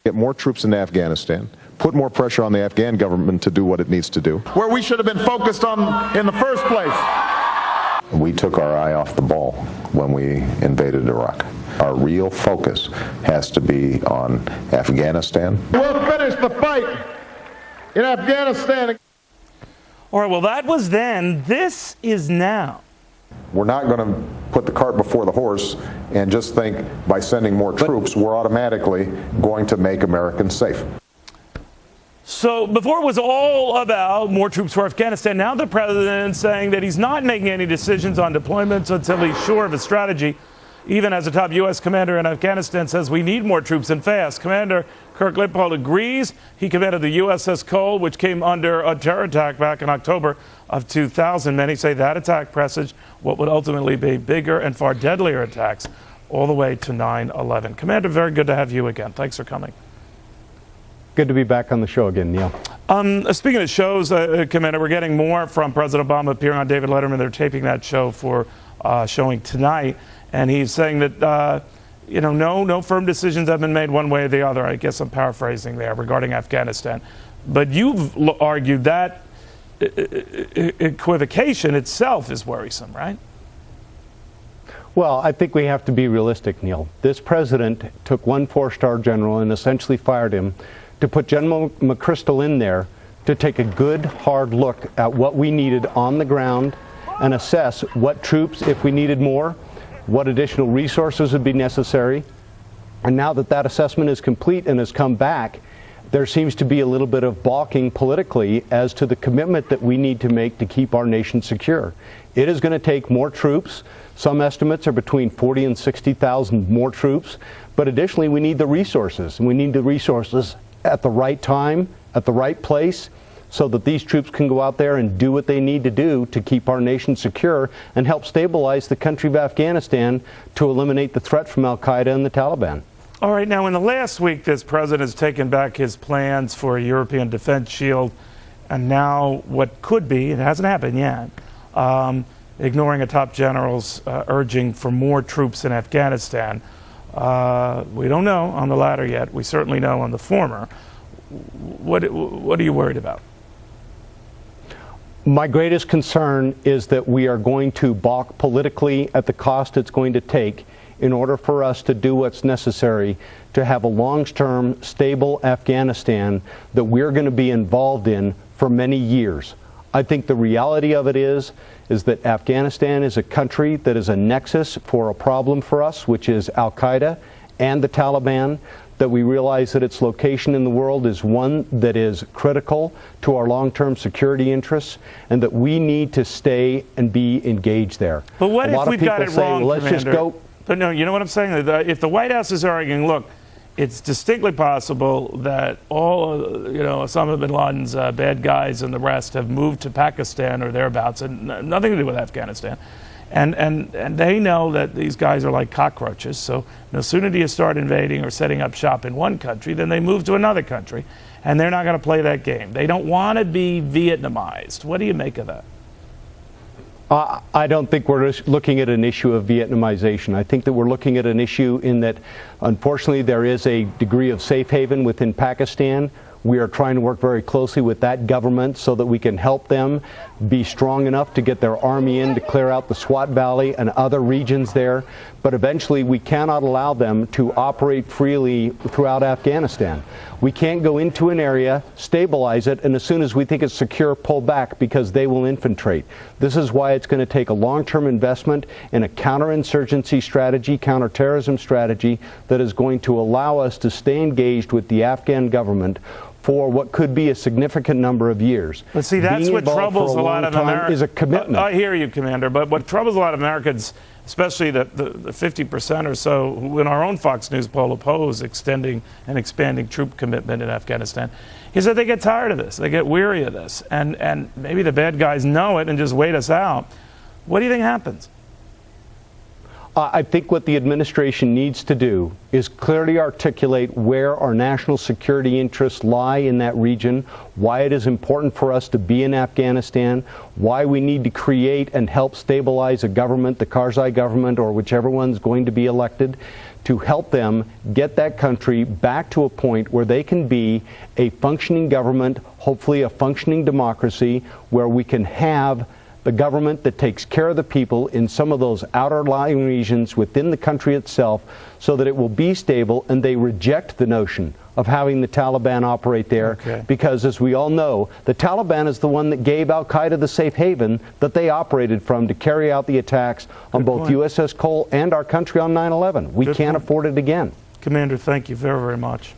Get more troops into Afghanistan, put more pressure on the Afghan government to do what it needs to do. Where we should have been focused on in the first place. We took our eye off the ball when we invaded Iraq. Our real focus has to be on Afghanistan. We'll finish the fight in Afghanistan. All right, well, that was then. This is now. We're not going to put the cart before the horse and just think by sending more troops, we're automatically going to make Americans safe. So before it was all about more troops for Afghanistan, now the president's saying that he's not making any decisions on deployments until he's sure of his strategy. Even as a top U.S. commander in Afghanistan says we need more troops and fast. Commander Kirk Lippold agrees. He commanded the USS Cole, which came under a terror attack back in October of 2000. Many say that attack presaged what would ultimately be bigger and far deadlier attacks all the way to 9/11. Commander, very good to have you again. Thanks for coming. Good to be back on the show again, Neil. Speaking of shows, Commander, we're getting more from President Obama appearing on David Letterman. They're taping that show for showing tonight. And he's saying that, no firm decisions have been made one way or the other. I guess I'm paraphrasing there regarding Afghanistan. But you've argued that equivocation itself is worrisome, right? Well, I think we have to be realistic, Neil. This president took one four-star general and essentially fired him to put General McChrystal in there to take a good, hard look at what we needed on the ground and assess what troops, if we needed more, what additional resources would be necessary. And now that that assessment is complete and has come back, there seems to be a little bit of balking politically as to the commitment that we need to make to keep our nation secure. It is going to take more troops. Some estimates are between 40 and 60,000 more troops. But additionally, we need the resources. And we need the resources at the right time, at the right place, so that these troops can go out there and do what they need to do to keep our nation secure and help stabilize the country of Afghanistan to eliminate the threat from al-Qaeda and the Taliban. All right, now in the last week, this president has taken back his plans for a European defense shield, and now what could be, it hasn't happened yet, ignoring a top general's urging for more troops in Afghanistan. We don't know on the latter yet. We certainly know on the former. What are you worried about? My greatest concern is that we are going to balk politically at the cost it's going to take in order for us to do what's necessary to have a long-term, stable Afghanistan that we're going to be involved in for many years. I think the reality of it is that Afghanistan is a country that is a nexus for a problem for us, which is al-Qaeda and the Taliban, that we realize that its location in the world is one that is critical to our long-term security interests, and that we need to stay and be engaged there. But what if we've got it wrong, well, let's just go. But no, you know what I'm saying? If the White House is arguing, look, it's distinctly possible that all, Osama bin Laden's bad guys and the rest have moved to Pakistan or thereabouts, and nothing to do with Afghanistan. And they know that these guys are like cockroaches, so no sooner do you start invading or setting up shop in one country, then they move to another country, and they're not going to play that game. They don't want to be Vietnamized. What do you make of that? I don't think we're looking at an issue of Vietnamization. I think that we're looking at an issue in that, unfortunately, there is a degree of safe haven within Pakistan. We are trying to work very closely with that government so that we can help them be strong enough to get their army in to clear out the Swat Valley and other regions there. But eventually, we cannot allow them to operate freely throughout Afghanistan. We can't go into an area, stabilize it, and as soon as we think it's secure, pull back, because they will infiltrate. This is why it's going to take a long-term investment in a counterinsurgency strategy, counterterrorism strategy that is going to allow us to stay engaged with the Afghan government for what could be a significant number of years. But see, that's what troubles a lot of Americans. Is a commitment. I hear you, Commander, but what troubles a lot of Americans, especially the 50% or so who in our own Fox News poll oppose extending and expanding troop commitment in Afghanistan, is that they get tired of this. They get weary of this. And maybe the bad guys know it and just wait us out. What do you think happens? I think what the administration needs to do is clearly articulate where our national security interests lie in that region, why it is important for us to be in Afghanistan, why we need to create and help stabilize a government, the Karzai government or whichever one's going to be elected, to help them get that country back to a point where they can be a functioning government, hopefully a functioning democracy, where we can have the government that takes care of the people in some of those outer-lying regions within the country itself, so that it will be stable, and they reject the notion of having the Taliban operate there. Okay. Because, as we all know, the Taliban is the one that gave al-Qaeda the safe haven that they operated from to carry out the attacks on Good both point. USS Cole and our country on 9/11. We Good can't point. afford it again. Commander, thank you very, very much.